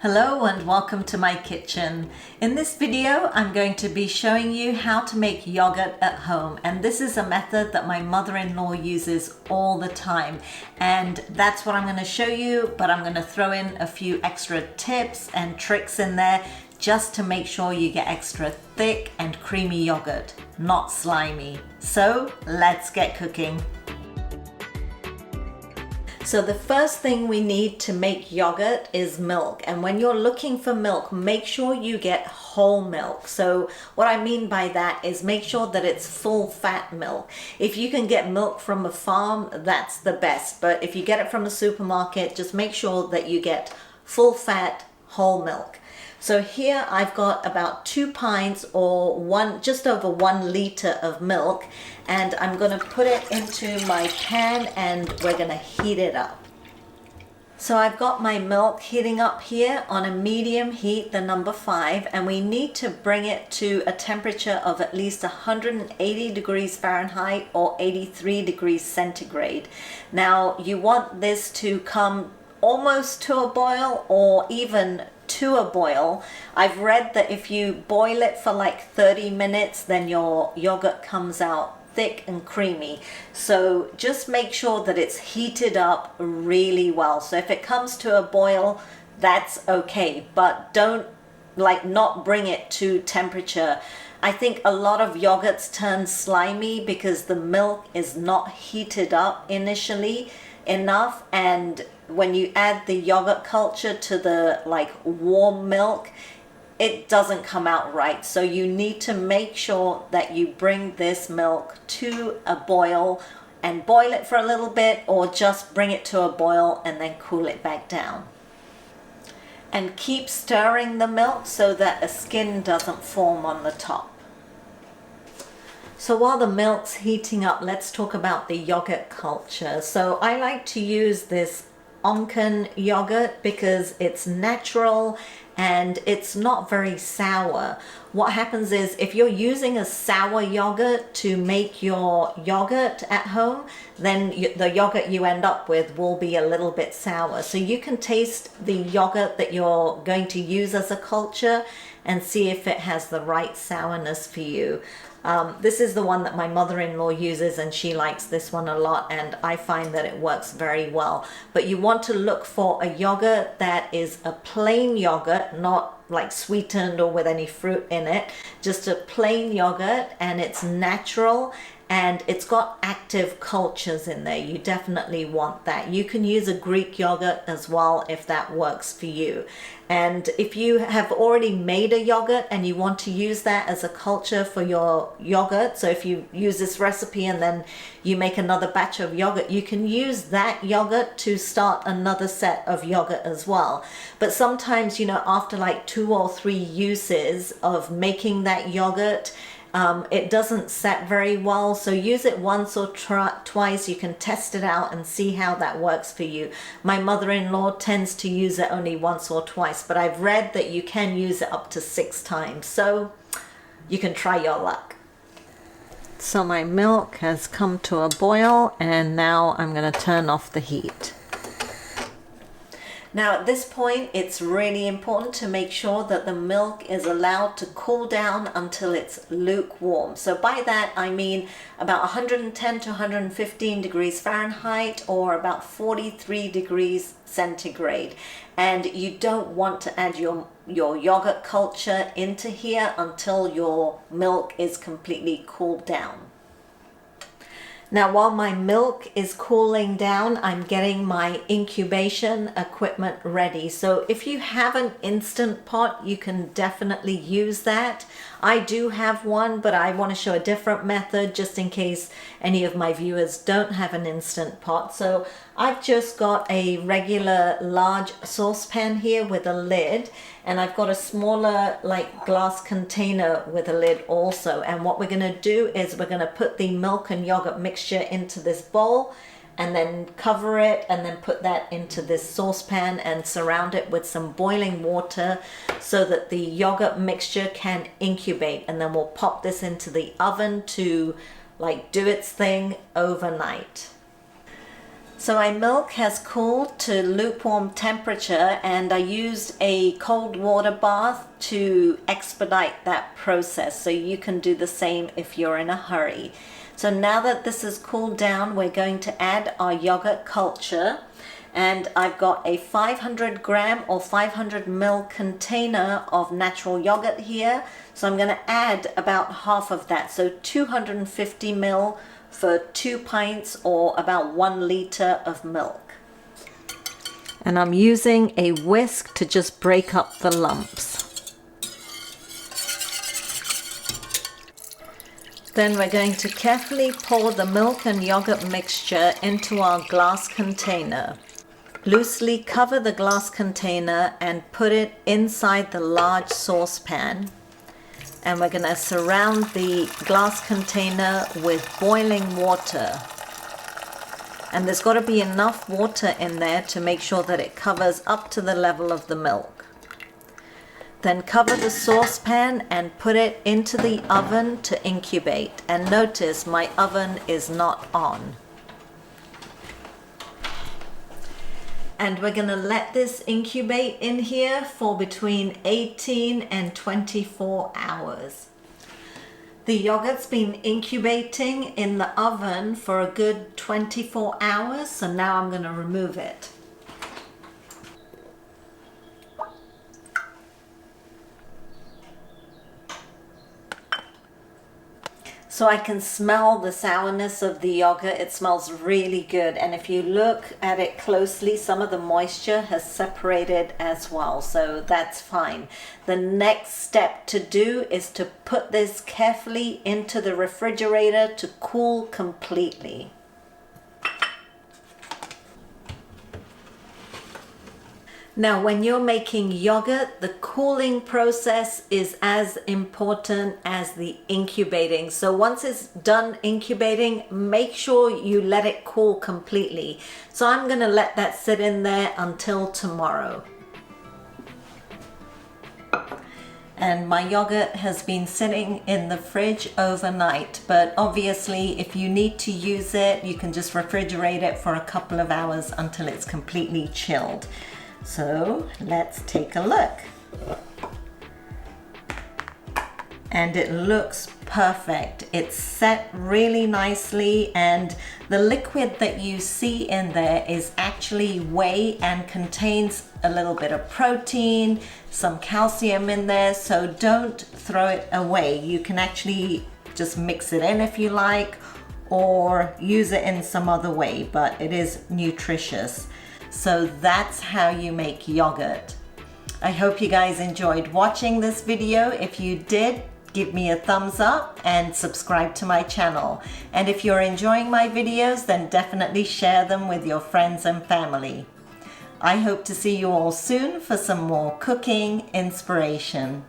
Hello and welcome to my kitchen. In this video, I'm going to be showing you how to make yogurt at home. And this is a method that my mother-in-law uses all the time. And that's what I'm going to show you, but I'm going to throw in a few extra tips and tricks in there just to make sure you get extra thick and creamy yogurt, not slimy. So let's get cooking. So the first thing we need to make yogurt is milk. And when you're looking for milk, make sure you get whole milk. So what I mean by that is make sure that it's full fat milk. If you can get milk from a farm, that's the best. But if you get it from a supermarket, just make sure that you get full fat whole milk. So here I've got about 2 pints or just over 1 liter of milk, and I'm going to put it into my pan and we're going to heat it up. So I've got my milk heating up here on a medium heat, the number 5, and we need to bring it to a temperature of at least 180 degrees Fahrenheit or 83 degrees centigrade. Now you want this to come almost to a boil or even to a boil. I've read that if you boil it for like 30 minutes, then your yogurt comes out thick and creamy. So just make sure that it's heated up really well. So if it comes to a boil, that's okay, but don't not bring it to temperature. I think a lot of yogurts turn slimy because the milk is not heated up initially enough, and when you add the yogurt culture to the warm milk, it doesn't come out right. So you need to make sure that you bring this milk to a boil and boil it for a little bit, or just bring it to a boil and then cool it back down. And keep stirring the milk so that a skin doesn't form on the top. So while the milk's heating up, let's talk about the yogurt culture. So I like to use this Onken yogurt because it's natural and it's not very sour. What happens is if you're using a sour yogurt to make your yogurt at home, then the yogurt you end up with will be a little bit sour. So you can taste the yogurt that you're going to use as a culture and see if it has the right sourness for you. This is the one that my mother-in-law uses, and she likes this one a lot, and I find that it works very well. But you want to look for a yogurt that is a plain yogurt, not sweetened or with any fruit in it, just a plain yogurt, and it's natural and it's got active cultures in there. You definitely want that. You can use a Greek yogurt as well if that works for you. And if you have already made a yogurt and you want to use that as a culture for your yogurt, so if you use this recipe and then you make another batch of yogurt, you can use that yogurt to start another set of yogurt as well. But sometimes, after 2 or 3 uses of making that yogurt, it doesn't set very well, so use it once or twice. You can test it out and see how that works for you. My mother-in-law tends to use it only once or twice, but I've read that you can use it up to 6 times, so you can try your luck. So my milk has come to a boil, and now I'm going to turn off the heat. Now at this point, it's really important to make sure that the milk is allowed to cool down until it's lukewarm. So by that I mean about 110 to 115 degrees Fahrenheit or about 43 degrees centigrade. And you don't want to add your yogurt culture into here until your milk is completely cooled down. Now while my milk is cooling down, I'm getting my incubation equipment ready. So if you have an instant pot, you can definitely use that. I do have one, but I want to show a different method just in case any of my viewers don't have an instant pot. So I've just got a regular large saucepan here with a lid, and I've got a smaller glass container with a lid also. And what we're going to do is we're going to put the milk and yogurt mixture into this bowl and then cover it and then put that into this saucepan and surround it with some boiling water so that the yogurt mixture can incubate, and then we'll pop this into the oven to do its thing overnight. So my milk has cooled to lukewarm temperature, and I used a cold water bath to expedite that process, so you can do the same if you're in a hurry. So now that this is cooled down, we're going to add our yogurt culture, and I've got a 500 gram or 500 ml container of natural yogurt here. So I'm going to add about half of that, so 250 ml for 2 pints or about 1 liter of milk. And I'm using a whisk to just break up the lumps. Then we're going to carefully pour the milk and yogurt mixture into our glass container. Loosely cover the glass container and put it inside the large saucepan. And we're going to surround the glass container with boiling water. And there's got to be enough water in there to make sure that it covers up to the level of the milk. Then cover the saucepan and put it into the oven to incubate. And notice my oven is not on. And we're going to let this incubate in here for between 18 and 24 hours. The yogurt's been incubating in the oven for a good 24 hours, so now I'm going to remove it. So I can smell the sourness of the yogurt. It smells really good. And if you look at it closely, some of the moisture has separated as well. So that's fine. The next step to do is to put this carefully into the refrigerator to cool completely. Now, when you're making yogurt, the cooling process is as important as the incubating. So once it's done incubating, make sure you let it cool completely. So I'm going to let that sit in there until tomorrow. And my yogurt has been sitting in the fridge overnight, but obviously if you need to use it, you can just refrigerate it for a couple of hours until it's completely chilled. So let's take a look. And it looks perfect. It's set really nicely, and the liquid that you see in there is actually whey and contains a little bit of protein, some calcium in there, so don't throw it away. You can actually just mix it in if you like, or use it in some other way, but it is nutritious. So that's how you make yogurt. I hope you guys enjoyed watching this video. If you did, give me a thumbs up and subscribe to my channel. And if you're enjoying my videos, then definitely share them with your friends and family. I hope to see you all soon for some more cooking inspiration.